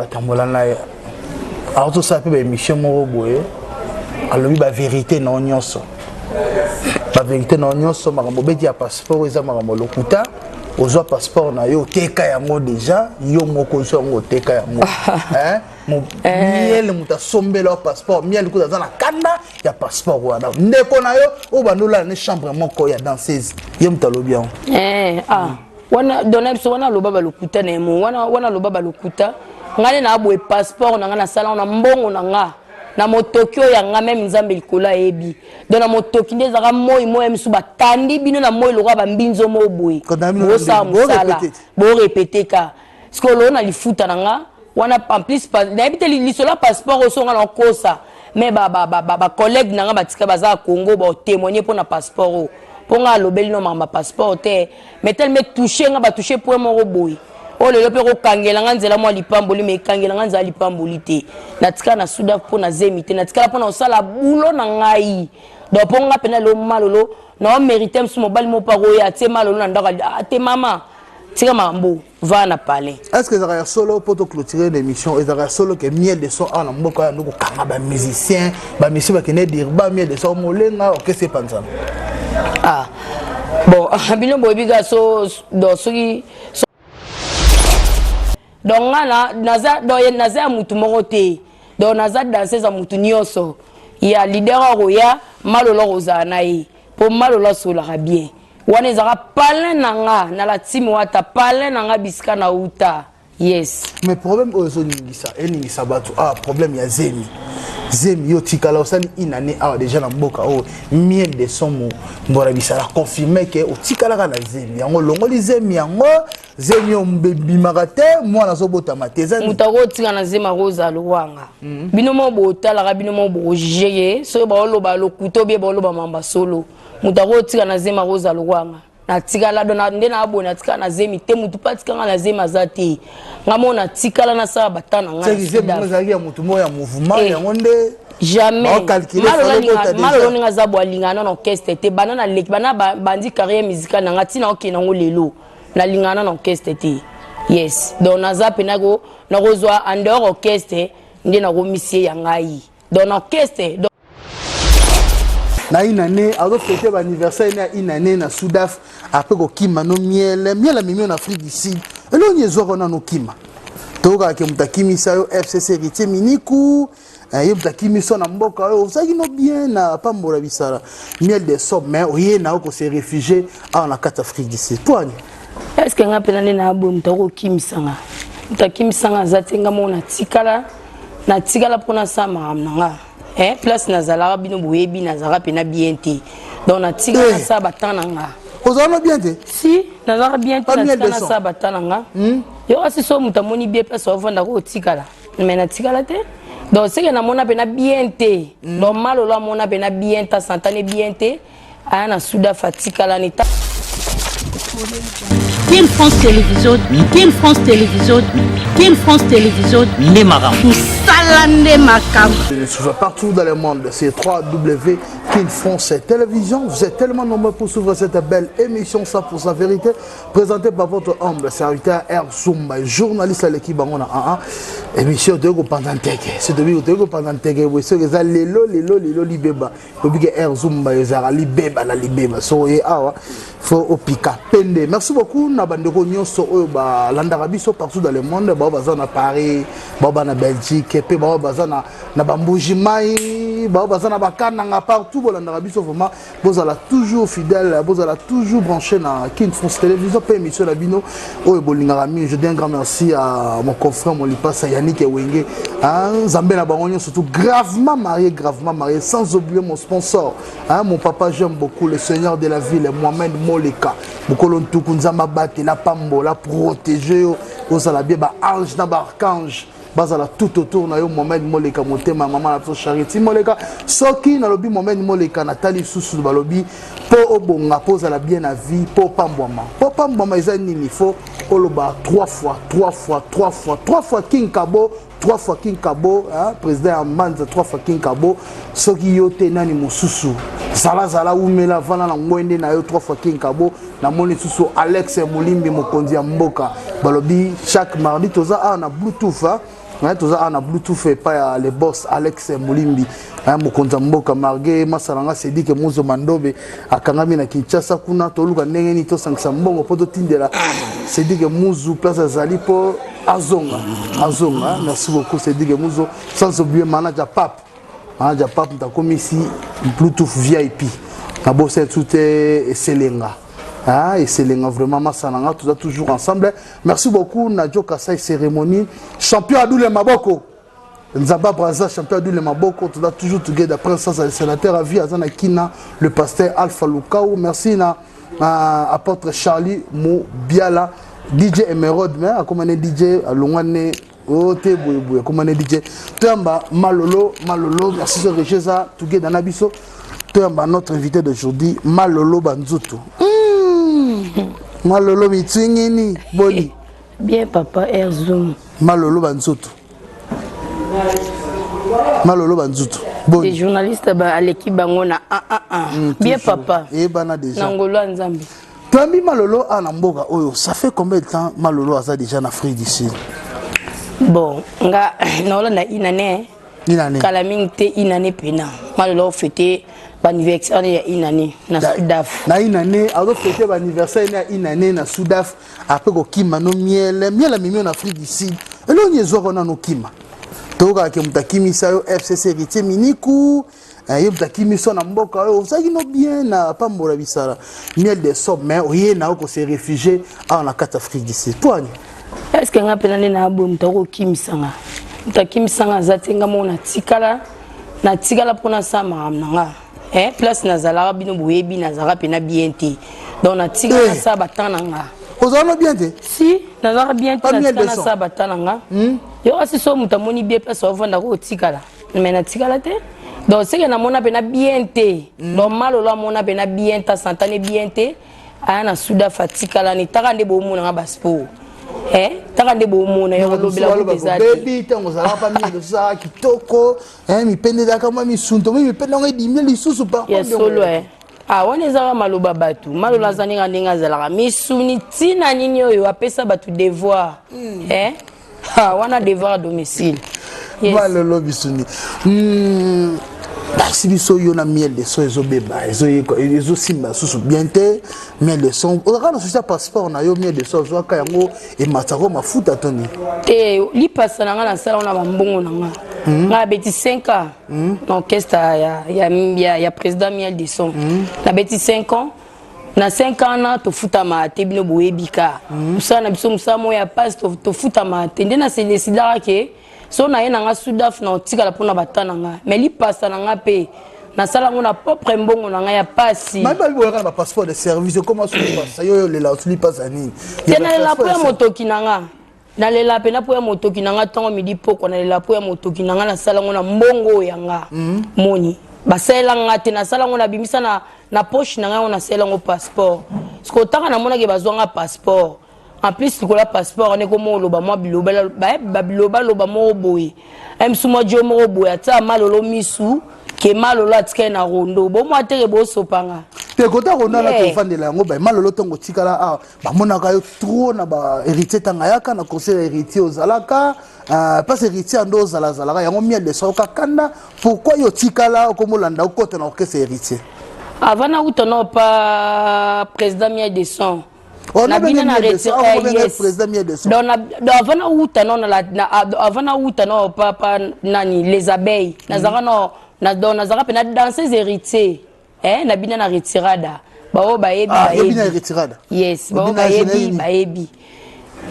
batambola na alors tout ça peut be mission moko boye alobi ba vérité na nyonso ba vérité na nyonso makambo beti ya passeport eza makambo lokuta ozwa passeport na yo teka yango déjà yo moko so ngo teka yango miel muta sombela passeport miel ko za na kanda ya passeport wana ndeko na yo o bandola na chambre moko ya danseuse yo mutalobi yango wana dona biso wana loba lokuta na mo wana loba lokuta ngane na abwe passeport na ngana sala na mbongo na nga na motokyo ya nga même nzambe likola ebi dona motoki ndezaka moi misu batandi bino na moi loka bambinzo mo boye bosa musala bo répéter ka skolo na lifuta na nga wana en plus na ebite lisola passeport osonga na kosa mais ba collègue na nga batika baza Congo ba témoigner pour na passeport pour nga lobeli no ma passeport te mais tel me toucher nga ba toucher point mo boye o le lope ko kangela nga nzela mo lipamboli me kangela nga nzela lipamboli te natika na suda po na zemite natika po na osala bulo na ngai do po nga pena lo malolo na o mériter msu mobali mo paro ya te malolo na ndaka te mama tika mambo va na parler est-ce que ça solo pour te clôturer l'émission et ça solo que miel de son en mboka ya ndoko kanga ba musicien ba monsieur ba kene dire ba miel de son molenga ok c'est pas ça bon bino bobiga so do soki donc naza mutu moko te donc naza danseuse ya mutu nyonso ya leader oya malolo kozala na ye mpo malolo asolaka bien wana ezaka palin na nga na la timi wata palin na nga bisika na uta yes mais problème ozoningisa eningisa bato problème ya zemi yo tikala osali inane déjà na mboka miel de son mbora bisala confirmer que o tikala ka na zemi yango longoli zemi yango zemi ombebimaka te mwana azobotama te mutako tika na zema rosa lwanga bino mo botalaka bino mo bojeye so baoloba lokuto bie baoloba mamba solo mutako tika na zema rosa lwanga na tikala dona nde na abona tika na zemi te mutu patika na zema zate ngamona tikala na sa batana nga zemi ngazaki ya mutu mo ya mouvement yango nde jamais malolo ninga za bwalingana na orchestre te banana leki bana bandi carrière musicale na ngati na okena ngo lelo na lingana na orchestre te yes donc naza penako na kozwa en dehors orchestre nde na komisie ya ngai donc orchestre na inane azo fêter l'anniversaire na inane na Soudaf après ko kima no miel mimi en Afrique du Sud elo nyezo na no kima toka ke mutakimi sayo FCC Héritier Miniku yo mutakimi so na mboka yo osaki no bien na pambola bisara miel de sommet oye na ko se réfugier en Afrique du Sud toi est-ce que nga pena na abo mutako kimisanga mutakimisanga zatenga mona tikala na tikala pona sama nanga place nazala bino boyebi nazala pena bien te donc na tikala sa batana nga ozala bien te si nazala bien te na sa batana nga yo asi so mutamoni bien place ovanda ko tikala mais na tikala te donc c'est que na mona pena bien te donc malolo mona pena bien ta santane bien te ana suda fatikala ni ta King France Télévision, King France Télévision, King France Télévision, les marins. Salande Makam. Je vais partout dans le monde, c'est 3W King France Télévision. Vous êtes tellement nombreux pour suivre cette belle émission, ça pour sa vérité, présentée par votre humble serviteur R. Zumba, journaliste à l'équipe Bangona AA. Émission de Go Pandanteke. C'est de Go Pandanteke. Vous savez, c'est Lelo Libeba. Vous savez, R. Zumba, c'est Libeba, la Libeba. So, faut au pika pende. Merci beaucoup. Nabandeko nyonso oyo ba landaka biso partout dans le monde. Ba baza na Paris, ba na Belgique, pe ba baza na Bambujimai, ba baza na Bakananga partout ba landaka biso vraiment. Bozala toujours fidèle, bozala toujours branché na King France Télévision pe émission na bino oyo bolingaka mi. Je dis un grand merci à mon confrère Molipasa Yannick Ewenge. Nzambe na bango surtout gravement marié, sans oublier mon sponsor, mon papa j'aime beaucoup le Seigneur de la ville Mohamed Moleka. Bokolo ntuku nzamba bate la pambo la protéger ozala bien ba ange na ba archange bazala tout autour na yo Mohamed Moleka motema maman la Charity Moleka soki na lobi Mohamed Moleka Nathalie susu balobi po obonga poza la bien na vie po pambwama eza nini faut oloba 3 fois King Kabo 3 fois King Kabo, président Amanza 3 fois King Kabo, ce qui yote nani mususu. Zala umela vana na mwende na yo 3 fois King Kabo, na moni susu Alex Mulimbi mokondi ya mboka. Balobi chaque mardi toza na Bluetooth Tout ça, on a Bluetooth fait pas les boss Alex Moulimbi. Mokonza Mboka Margue, Masalanga Sedi que Mozo Mandobe, à Kangami na Kinshasa, Kuna, Toluka Nengeni, to Sangsambongo, Poto Tindela, Sedi que Mouzou, Place Azalipo, Azonga. Azonga, merci beaucoup, Sedi que Mozo, sans oublier Manager Pape. Manager Pape, nous avons commis ici Bluetooth VIP. Nous avons tout et Selenga. Ah, et Selenga, vraiment, Masalanga, tout ça toujours ensemble. Merci beaucoup, Nadjo Kassai Cérémonie, champion Adoule Maboko. Nzaba Braza, champion du Maboko, tu as toujours together après ça, c'est le sénateur à vie, Azana Kina, le pasteur Alpha Lukaou. Merci à apôtre Charlie Moubiala, DJ Emerald, mais à comment DJ à Longane, Ote Bouyeboui, comment DJ. Tamba Malolo, merci de Régeza, together Nabiso. Tamba notre invité d'aujourd'hui, Malolo Banzutu. Malolo Mitsingini, Boni. Bien, papa, Erzoum. Malolo Banzutu. Malolo Banzutu. Bon. Les journalistes à l'équipe Bangona. Bien papa. Et bana déjà. Nangolo Nzambi. Tambi Malolo à Namboga Oyo. Ça fait combien de temps Malolo a déjà en Afrique d'ici? Bon, nga na na inane. Inane. Kalaming te inane pena. Malolo fêté l'anniversaire ya inane na Soudaf. Na inane, alors fêté l'anniversaire na inane na Soudaf. Après ko kima no miel a mimi en Afrique d'ici. Et là on y zo na no kima. Toka ke mutakimi sayo FCC héritier miniku yo mutakimi so na mboka yo osaki no bien na pambola bisala miel de somme mais oye na ko se réfugié en la carte Afrique d'ici toi est-ce que nga penane na abo mutako kimisanga mutakimisanga zatenga mona tikala na tikala pona sama amnanga place na zala bino boyebi na zara pena bien te donc na tikala sa batananga ozalo bien te si na zara bien te na tikala sa batananga yo asi so mutamoni bien place ovanda ko tikala mais na tikala te donc c'est que na mona pena bien te donc malolo mona pena bien ta santane bien te ana suda fatikala ni takande bo mona nga baspo takande bo mona yo lobela ko bezati baby tango zala pa mi de ça kitoko mi pende da kama mi sunto mi pende ngo dimia lisusu par contre solo wana ezaka maloba batu malolo azaninga ndenge azalaka misuni ntina nini oyo apesa batu devoir wana devoir à domicile malolo bisuni si biso yo na miel de so ezo beba ezo simba susu bien te miel de son on a social passeport na yo miel de so zo ka yango e matako mafuta toni te li passa na nga na sala na bambongo na nga nga beti 5 ans l'orchestre ya président miel de son na beti 5 ans na 5 ans na to futa ma te bino boyebika usana biso musamo ya passe to futa ma te ndena se décidera ke so na yena nga Soudaf na otikala pona batana nga mais li passa na nga pe na sala ngona propre mbongo na nga ya pasi mais ba boyaka na passeport de service comment so passa yo le la tu passa ni na la po ya motoki na nga na le la pe na po ya motoki na nga tongo midi poko na le la po ya motoki na nga na sala ngona mbongo ya nga moni basela nga te na sala ngona bimisa na poche na nga na sala ngo passeport sko taka na mona ke bazwanga passeport en plus le passeport on est comme loba moi biloba loba mo boy msuma jo mo boy ata malolo misu ke malolo atika na rondo bo mo tere bo sopanga te kota ronda na ko fandela yango ba malolo tongo tikala ba monaka yo trop na ba héritier tanga yaka na conseil héritier ozalaka pas héritier ndo zalaka yango miel de soka kanda pourquoi yo tikala ko molanda ko tona ko c'est héritier avant na utono pa président miel de son on a bien président miel de son donc avant na uta no papa nani les abeilles nazaka no nazaka pe na danseuse héritier na bina na retirada bao baebi bina retirada yes bao baebi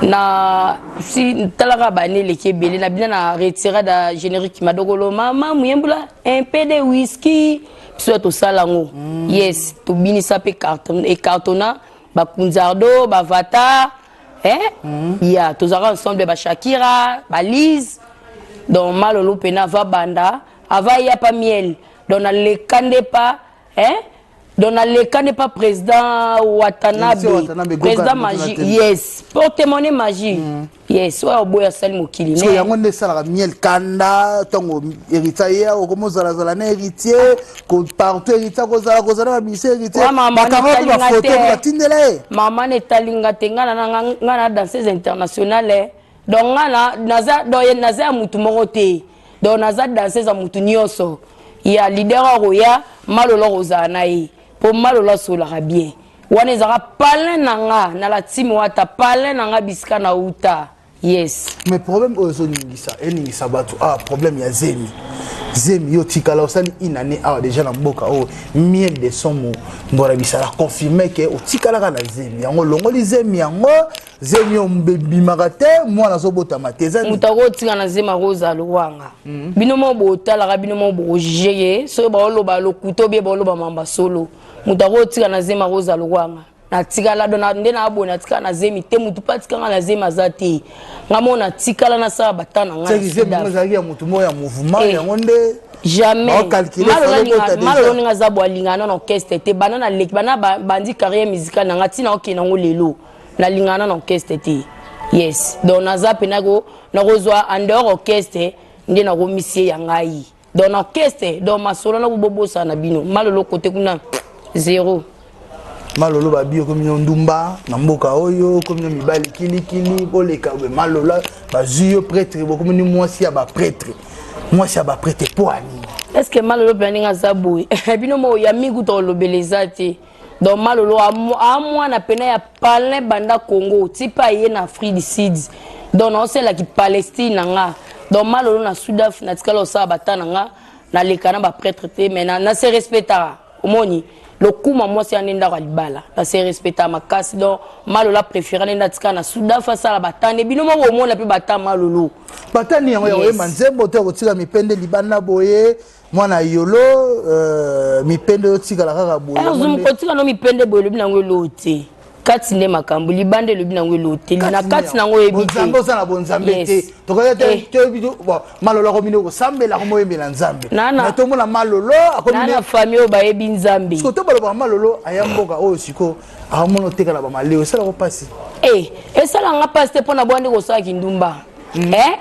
na si talaka bane leke belé na bina na retirada générique madogolo mama muyembula un peu de whisky soit au salango yes to binisa pe carton et cartona ba kunzardo ba vata ya tozaka ensemble ba Shakira ba Liz donc malolo pena va banda ava ya pa miel donc na le kande pas donc na le kande pas président Watanabe président magie yes porte-monnaie magie yes wa boya sali mokili so yango nde sala miel kanda tongo héritier o komo zala zala na héritier ko partout héritier ko zala ba ministère héritier bakanga ba photo ba tindele mama ne talinga tenga na danseuse internationale donc ngana naza ya mutu moko te donc naza danseuse ya mutu nyonso ya leader oya malolo kozala na ye mpo malolo asolaka bien wana ezalaka palin na nga na la time wata palin na nga bisika na uta yes mais problème oyo ezoningisa bato problème ya zemi yo tikala osali inane awa déjà na mboka oyo miel de somo mbora bisala confirme ke otikalaka na zemi yango longoli zemi yango zemi yo mbimaka te mwana azobotama te ezali moto akotika na zemi akozala lowanga bino mo botalaka bino mo bokojege soki baoloba lokuta obie baoloba mamba solo moto akotika na zemi akozala lowanga natikala dona nde na abona natikala na zemi te mutu pa tikanga na zemi aza te ngamo natikala na sala batana nga c'est zemi ngazaki ya mutu mo ya mouvement yango nde jamais malolo ninga za bo alingana na orchestre te bana na leki bana bandi carrière musicale na ngati na okina ngo lelo na lingana na orchestre te yes donc naza pena go na kozwa en dehors orchestre nde na komisie ya ngai donc na orchestre donc masolo na bobosa na bino malolo côté kuna zéro malolo babio comme ndumba na mboka oyo comme mibali kilikili boleka be malola bazuyo prêtre beaucoup ni mwasi ya ba prêtre poani est-ce que malolo planinga zaboui bino mo ya migu to lobeleza te donc malolo a mwana pena ya palin banda Congo tipa ye na Afrique du Sud donc on sait la ki Palestine nga donc malolo na Sudaf na tikala osa batana nga na lekana ba prêtre te mais na se respectera omoni le coup moi c'est anenda kwa libala na se respecta makasi donc malolo préféré nenda tika na Sudaf fa la batane bino mo omona pe batama malolo batani yango ya manzembo te kotika mipende libana boye mwana yolo mipende yotikala kaka boye zoom kotika no mipende boye lobi nango lote kati nde makambo libande lobi nango lote na kati nango ebite bonzambe osala bonzambe te tokoya te bido malolo komino ko sambela ko moyembela nzambe na to mona malolo akomino na famille ba yebi nzambe ko to balo ba malolo ayamboka oyo siko amono tekala ba maleo sala ko pasi esala nga pasi te pona bwande ko sala kindumba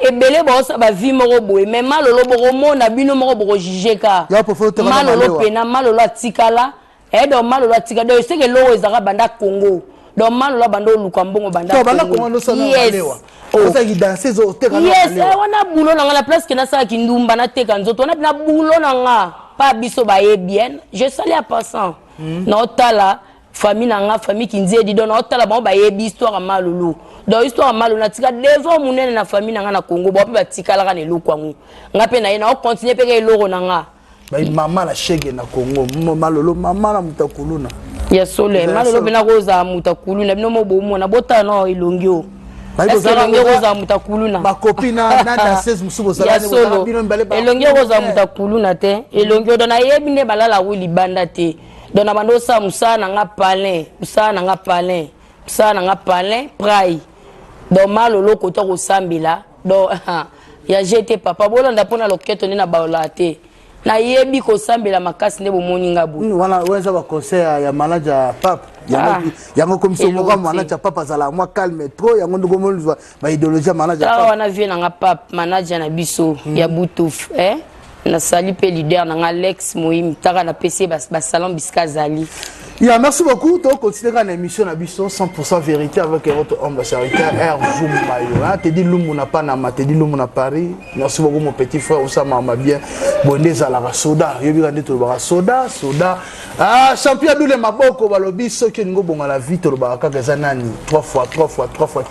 ebele bosa ba vie moko boye mais malolo boko mona bino moko boko jijeka malolo pena malolo atikala donc malolo atikala donc c'est que lo ezaka banda Congo donc malolo banda luka mbongo banda Congo yes osa ki danser zo teka yes wana bulo na la place que na sa kindumba na teka nzoto na na bulo na nga pa biso ba ye bien je salue à passant na otala famille nanga famille kinzie di don otala ba ba ye histoire malolo donc histoire malolo na tika devant munene na famille nanga na Congo ba pa tikala ka ne lokwangu ngape na ye na continuer pe ke loro nanga ba mama la shege na Congo malolo mama na mutakuluna ya sole malolo bena koza mutakuluna bino mo bomo na botano ilongio elongio koza mutakuluna ba copina na danseuse musubo zala ne bino mbale ba elongio koza mutakuluna te elongio dona yebi ne balala wili banda te dona bando sa musana nga palin musana nga palin prai do malolo ko to ko sambila do ya jete papa bolanda pona loketo ni na baola te na yebi ko sambela makasi ne bomoni ngabu wana wenza ba conseil ya manager papa yango comme so mo manager papa zala moi calme trop yango ndo komolwa ba idéologie manager papa wana vie na nga papa manager na biso ya Boutouf na sali pe leader na nga Alex Moïm taka na PC ba salon biskazali. Merci beaucoup. Donc, continuez dans l'émission Nabiso 100% vérité avec votre homme de serviteur R. Zoumayo. Te dit l'homme n'a pas nama, te dit l'homme n'a Paris. Merci beaucoup mon petit frère Oussama m'a bien. Bonne à la soda. Yobi gandi to ba soda. Champion de maboko balobi ceux qui ngo bonga la vie to ba ka zanani 3 fois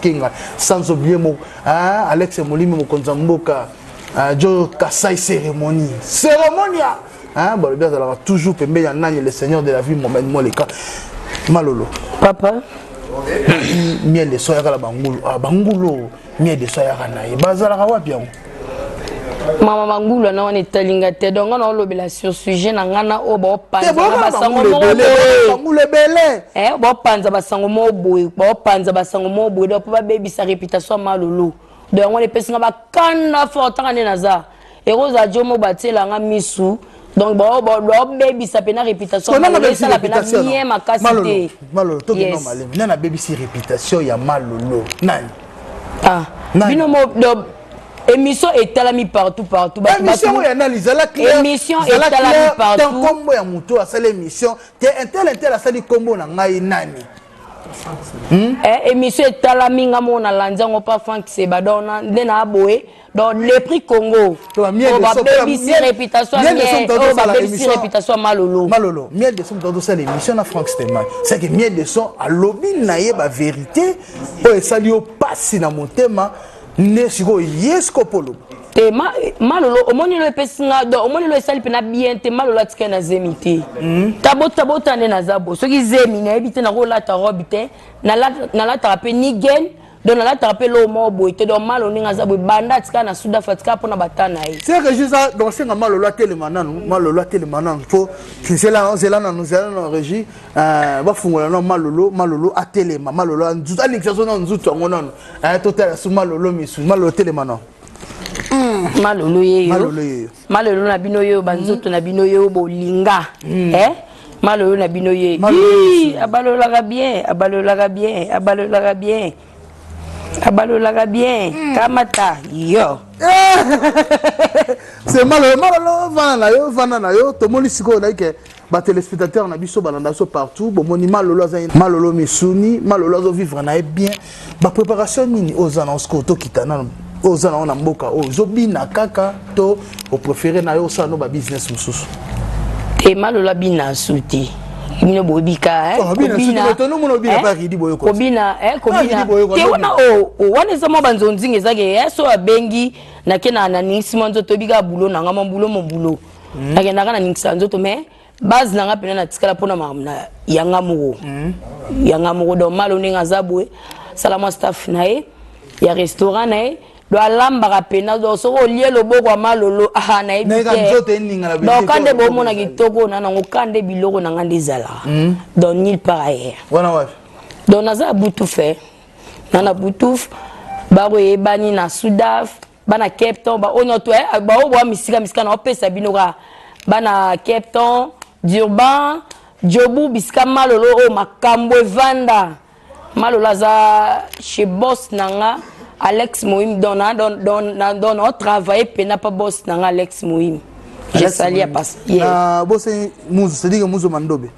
kinga sans oublier mon Alex Molimi mo konzamboka. Joe Kassai cérémonie. Bon, bien, alors, toujours, le Seigneur de la vie, Mohamed Moleka. Malolo. Papa. Miel de soya la bangulo. Bangulo. Miel de soya na. Bazala rawa bien. Mama bangulo na on est talingate. Donc on a l'obligation sujet na ngana o bo panza basango mo bangulo belé. Bo panza basango mo boy. Bo panza basango mo boy. Donc pas baby sa réputation malolo. Donc on est personne ba kana fort ngane naza. Et Rosa Jomo batela nga misu. Donc bon baby ça pena réputation ça la pena bien ma casité malolo to que normal na baby si réputation ya malolo nani bino mo émission est à mi partout émission ya analyse la claire émission est à mi partout combo ya muto a sala émission te intel a sali combo na ngai nani émission etalaminga mona lanzango pa Frank Seba dona ndena aboye dans le prix Congo babebisi réputation babebisi réputation malolo miel de son dans ça l'émission na Frank Seba c'est que miel de son à lobby na yeba vérité o esali o passi na motema ne siko yesko polo te malolo omoni le pesinga do omoni le sali pena bien te malolo atika na zemité tabota ne na zabo soki zemi na ebite na rola ta robite na la tape ni gen don na la tape lo mo boite do malolo ninga zabo banda atika na Souda fatika pona batana yi c'est que juste dans ce malolo atelema nanu faut c'est là na nous allons régie ba fungola no malolo atelema malolo nzuta alixaso na nzuta ngonano total su malolo misu malolo telema no malolo na bino yo banzoto na bino yo bolinga malolo na bino ye abalolaka bien kamata yo c'est malolo vana na yo tomoni siko na ke ba téléspectateurs na biso balanda so partout bomoni malolo misuni malolo zo vivre na bien ba préparation nini ozana osko to kitana ozana na mboka ozobina kaka to o préférer na yo ça no ba business mususu te malolo bina suti bino bobika kobina to no mono bina ba ridi boyo ko kobina te wana wana sama banzonzinge zake so abengi na kena na nisimo nzoto biga bulo na ngama bulo mo bulo na kena kana ningisa nzoto me base na ngapena na tikala pona mamna yanga mugo do malo ninga zabwe salama staff nae ya restaurant nae do alamba kapena do so lié loboko malolo na ebite do kande bomo na kitoko na ngokande biloko na ngande zala do nil pareil wana wapi do naza butufe na butuf baro ebani na Soudaf bana Cape Town ba onyoto ba o misika na opesa binoka bana Cape Town Durban Jobu biska malolo o makambo evanda malolo za chez boss nanga Alex Moïm don travailler pena pas boss nanga Alex Moïm je sali à passer na boss muzu c'est dire muzu mandobe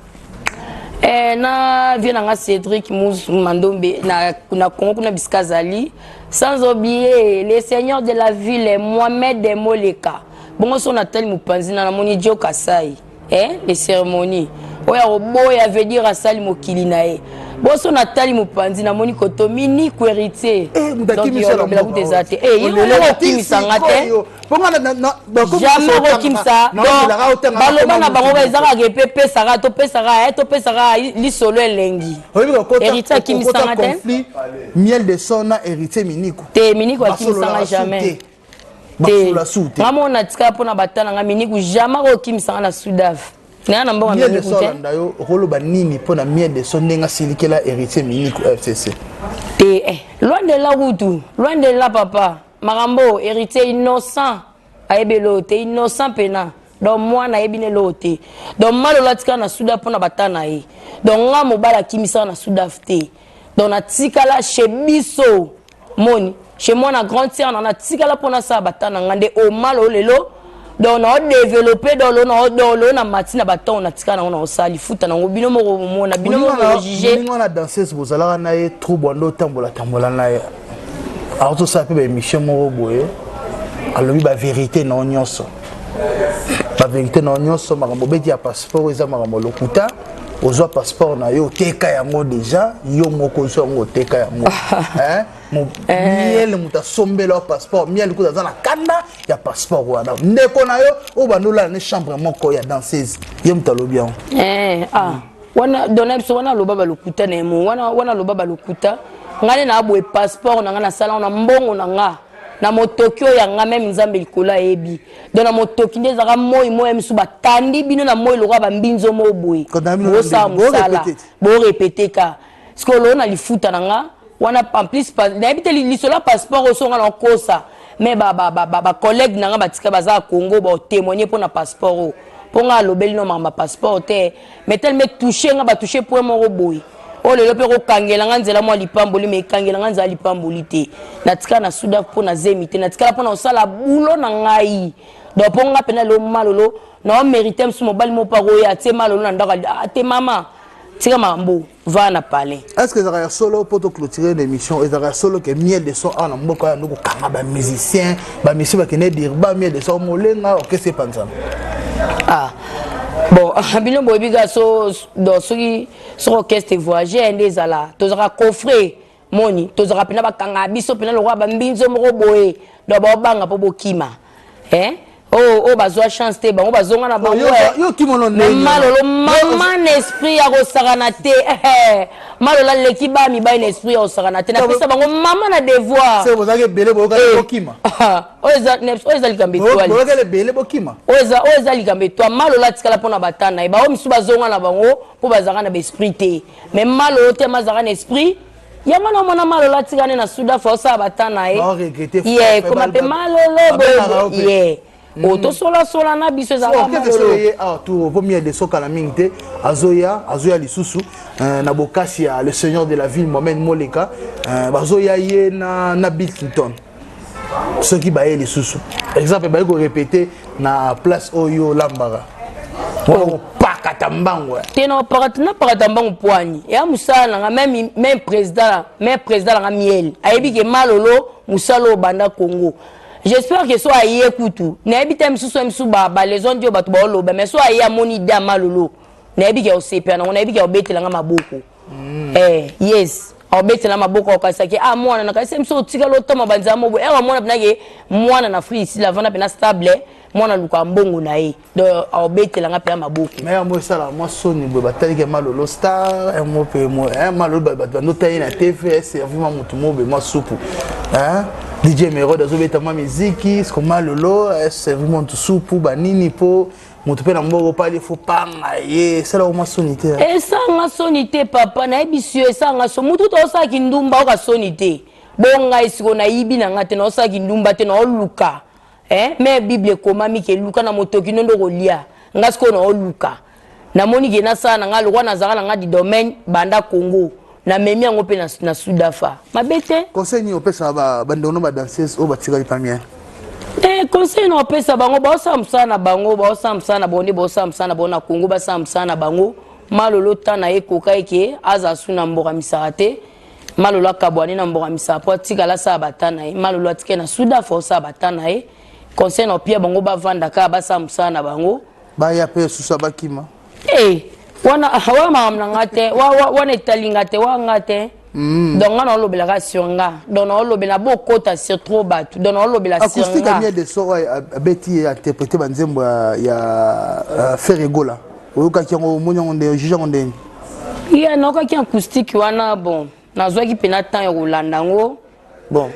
na vient nanga Cédric muzu mandombe na Congo kuna biska zali sans oublier les seigneurs de la ville Mohamed de Moleka bongo son atel mupanzi na moni Dio Kasai les cérémonies oya oboya veut dire asali mokili nae boso natali mupanzi na moni koto mini héritier donc il y a la butezate il le kimisa ngate jamais kimisa baloba na bango ezaka ke pesa to pesa li solo elengi héritier kimisa ngate miel de sona héritier miniko te miniko kimisa jamais Maman tika pona batana nga miniku jamais okimisa na Soudaf. Na na mbonga miniku te. Miel de son ndayo rolo banini pona miel de son ndenga silikela héritier miniku FCC. Loin de la route, loin de là papa. Marambo héritier innocent. Aebelo te innocent pena. Donc moi na ebine lote. Donc malola tika na Soudaf pona batana yi. Donc nga mobala kimisa na Soudaf te. Donc na tika la chez biso moni. Chez moi, na grande sœur, on a tika pona sa batana ngande o malo lelo. Donc on a développé dans l'eau na matina baton on a tika na on sali futa na bino mo na bino mo jugé. On a danseuse bozala na ye trop bondo tambola na ye. Alors tout ça peut émission mo boye. Alors ba vérité na nyonso. Ba vérité na nyonso makambo beti ya passeport eza makambo lokuta. Ozwa passeport na yo teka yango déjà yo moko zo ngo teka yango miel muta sombela passeport miel ko za na kanda ya passeport wana ndeko na yo o bandola na chambre moko ya danseuse yo mutalobi yango wana donabso wana lobaba lokuta na mo wana lobaba lokuta ngane na abwe passeport na ngana sala na mbongo na nga na motokyo ya nga même nzambe likola ebi donc na motoki ndezaka moi msu batandi bino na moi lokwa bambinzo mo boye bosa musala bo répéter ka skolo na lifuta na nga wana en plus na ebite lisola passeport osonga na kosa mais ba collègue na nga batika baza Congo ba témoigner pour na passeport pour nga lobeli no mamba passeport te mais tellement toucher nga ba toucher point mo boye o lelo pe ko kangela nga nzela mo lipamboli me kangela nga nzela lipamboli te natika na Soudaf po na zemite natika po na osala bulo na ngai do po nga pena lo malolo na o mériter msu mobali mo paro ya te malolo na ndaka te mama tika mambo va na parler. Est-ce que ça solo pour clôturer l'émission et ça solo que miel de son en mboko ya ndoko kanga ba musicien ba monsieur ba kene dire ba miel de son molenga o que c'est pas ça. Ah bon bino bobiga so dans ce orchestre voyager ndeza la tozaka coffret moni tozaka pena ba kanga biso pena lo ba mbinzo moko boye do ba banga po bokima oh bazwa chance te bango bazonga na bango yo kimono ne malolo maman esprit ya kosakana te malola leki ba mi ba une esprit ya kosakana te na pesa bango maman na devoir c'est vous avez belé boka bokima oza likambe toi boka le belé bokima oza likambe toi malola tikala pona batana ba o misu bazonga na bango po bazaka na esprit te mais malolo te mazaka na esprit yanga na mona malola tikane na suda fa osa batana ye comme pe malolo ye Oto sola na biso za malolo. Qu'est-ce que ah tout premier de soka la mingte azoya lisusu na bokasi ya le seigneur de la ville Mohamed Moleka bazoya ye na Bill Clinton. Ce qui baye lisusu. Exemple baye ko répéter na place Oyo Lambara. Oh pakatambango. Teno pakatambango poani. Ya musala nga même président la miel. Ayebi ke malolo musalo banda Congo. J'espère que soit aïe kutu. N'habite msusu msuba les gens dio batu ba loba mais soit aïe moni da malolo. N'habi ke osepe na n'habi ke obetela nga maboko. Yes. Obetela maboko okasaki mwana na kasi mso tika lotoma banza mobo. Mwana pinake mwana na free ici la vana pena stable. Mwana luka mbongo na ye. Do obetela nga pena maboko. Mais moi ça moi soni bo batali ke malolo star mo pe mo malolo ba notaye na TV c'est vraiment mutu mobe moi soupu. DJ Mero d'azobeta ma muziki ce comme lolo c'est vraiment tout soupu banini po mutu pe na mboko pali faut panga ye c'est là au masonité et ça nga sonité papa na ebisio ça nga so mutu to sa kindumba ka sonité bonga isiko na yibi na ngate na sa kindumba te na oluka mais bible komami ke luka na motoki ndo kolia ngasko na oluka na moni ke na sa na nga lokwa na zaka na nga di domaine banda Congo na memi yango pe na Sudafa mabete conseil ni opesa ba bandono ba danseuse o batika lipamia conseil no opesa bango ba osamsana bango ba osamsana bonde ba osamsana bona Congo ba samsana bango malolo tana ekoka eke aza suna mboka misarate malolo kabwani na mboka misapo tika la sa batana malolo atike na Sudafa sa batana conseil no pia bango ba vanda ka ba samsana bango ba ya pe susa bakima wana mamna ngate wana etalingate wa ngate donc on lobela sur nga donc on lobela bokota sur trop batu donc on lobela sur nga acoustique amie de so beti interpréter banzembo ya Ferregola oyoka kiango monyo nde juge nde ya noka ki acoustique wana bon nazwa ki pena temps ya kolanda ngo bon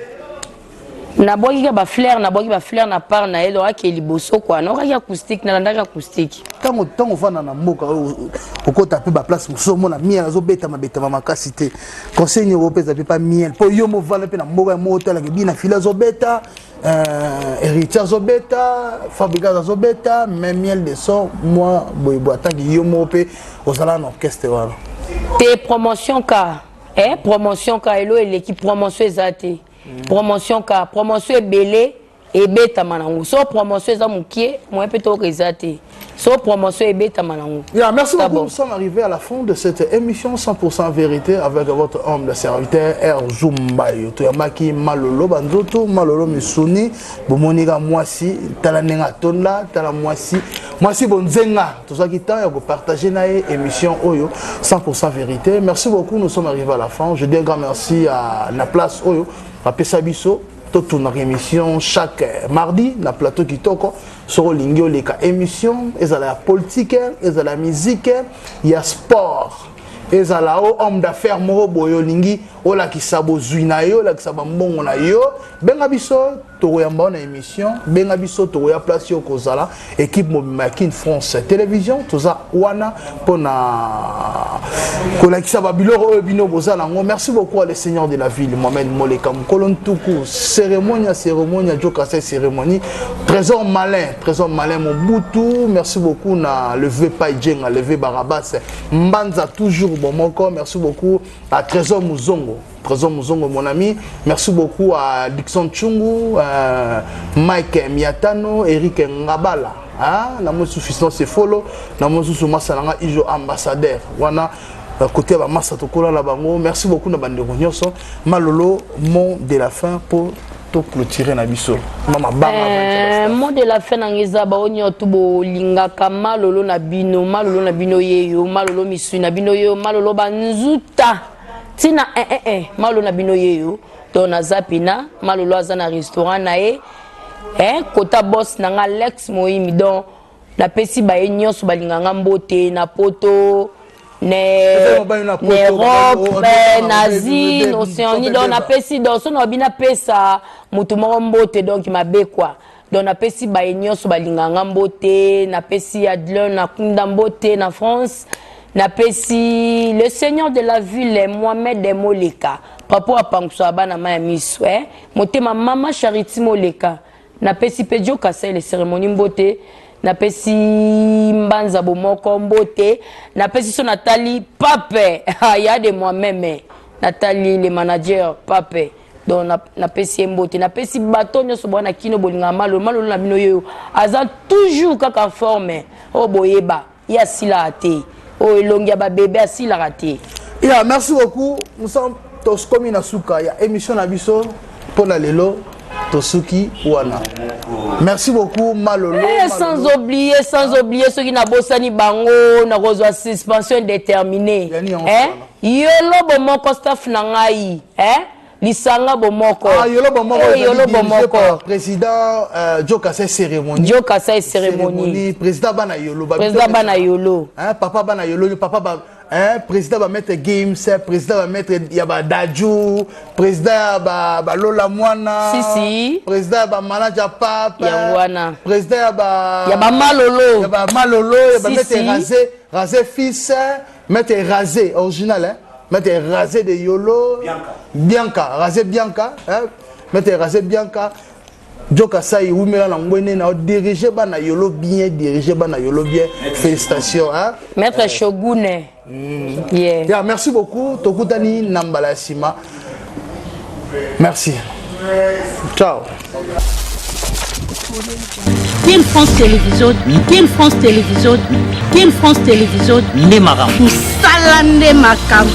na boki ba fleur na part na elo ake liboso kwa noka ki acoustique na landaka acoustique tango fana na mboka okota pe ba place muso mona miel azobeta mabeta makasi te conseil ni opeza pe pa miel po yo mo vana pe na mboka mo hôtel ke bina fila zobeta héritier zobeta fabricant zobeta même miel de son moi boybo atangi yo mo pe ozala na orchestre wana te promotion ka elo l'équipe promotion ezate promotion ebele ebeta manango so promotion eza mukie moi peut to rezate so promotion ebeta manango. Merci beaucoup, nous sommes arrivés à la fin de cette émission 100% vérité avec votre homme de serviteur R Zumbayo Toyamaki Malolo Banzoto Malolo Misuni Bomonika Mwasi Talanenga Tonda Tala Mwasi Bonzenga tout ça qui t'a ya partager na émission Oyo 100% vérité. Merci beaucoup, nous sommes arrivés à la fin. Je dis un grand merci à la place Oyo à Pesabiso. Toute une émission chaque mardi, na plateau qui toque sur l'ingio les émission, et à la politique, et à la musique, il y a sport. Et à la homme d'affaires moro boyo lingi, o la ki sabo zuina yo, la ki sabo mbongo na yo, benga biso toyamba na émission, benga biso toya place yo kozala, équipe Makin France Télévision, toza wana pona kola ki sabo biloro bino bozala ngo. Merci beaucoup à le seigneur de la ville Mohamed Moleka Mkolon Tuku, cérémonie joka cérémonie, trésor malin Mobutu, merci beaucoup na levé Paidjenga, levé Barabas, Mbanza toujours bon mon corps, merci beaucoup à Trésor Muzongo mon ami, merci beaucoup à Dixon Chungu, Mike Miatano, Eric Ngabala, na mo suffisance follow, na mo sous masalanga ijo ambassadeur, wana côté ba massa tokola la bango. Merci beaucoup na bande nyonso. Malolo mot de la fin pour to clôturer na biso. Mama banga. Mot de la fin nangeza ba onyo tubo lingaka malolo na bino yeyo, malolo misu na bino yeyo, malolo banzuta. Tina malolo na bino yeyo. Dona zapina malolo azana restaurant na e. Kota boss nanga Lex Moimi donc la pesi ba nyonso balinganga mbote na poto ne Europe na zine Océanie donc na pesi donc so na bina pesa mutu moko mbote donc mabe quoi donc na pesi ba nyonso balinganga mbote na pesi Adlon na kunda mbote na France na pesi le seigneur de la ville Mohamed Moleka papa apangso abana maya miso motema mama Charity Moleka na pesi Pedjo Kasai les cérémonies mbote na pesi Mbanza Bomoko mbote na pesi so Nathalie Pape il y a de moi-même Nathalie le manager Pape donc na pesi mbote na pesi batonyo so bwana kino bolinga malo na bino yo aza toujours kaka forme o boyeba ya sila ate o elongia ba bébé asila raté. Merci beaucoup. Nous sommes tous comme na suka ya émission na biso pour na lelo Tosuki Wana. Merci beaucoup Malolo. Sans oublier ceux qui n'a bossani bango na kozwa suspension indéterminée. Yolo bomoko staff nangai lisanga bomoko. Yolo bomoko. Président Joe Kasai cérémonie. Président bana Yolo. Papa bana Yolo, papa président va mettre Games, président va mettre Yaba Daju, président va Lola Mwana, président va Manager Pape, président Yaba Malolo, Yaba mettre Rasé fils, mettre Rasé original, mettre Rasé de Yolo, Bianca, Rasé Bianca, mettre Rasé Bianca. Joe Kasai Oumela Langwene na dirigé bana Yolo bien, félicitations Maître Shogune. Merci beaucoup Tokutani Nambala Sima. Merci. Ciao. Ken France Télévision, Ken France Télévision, Ndemara. Salande Makam.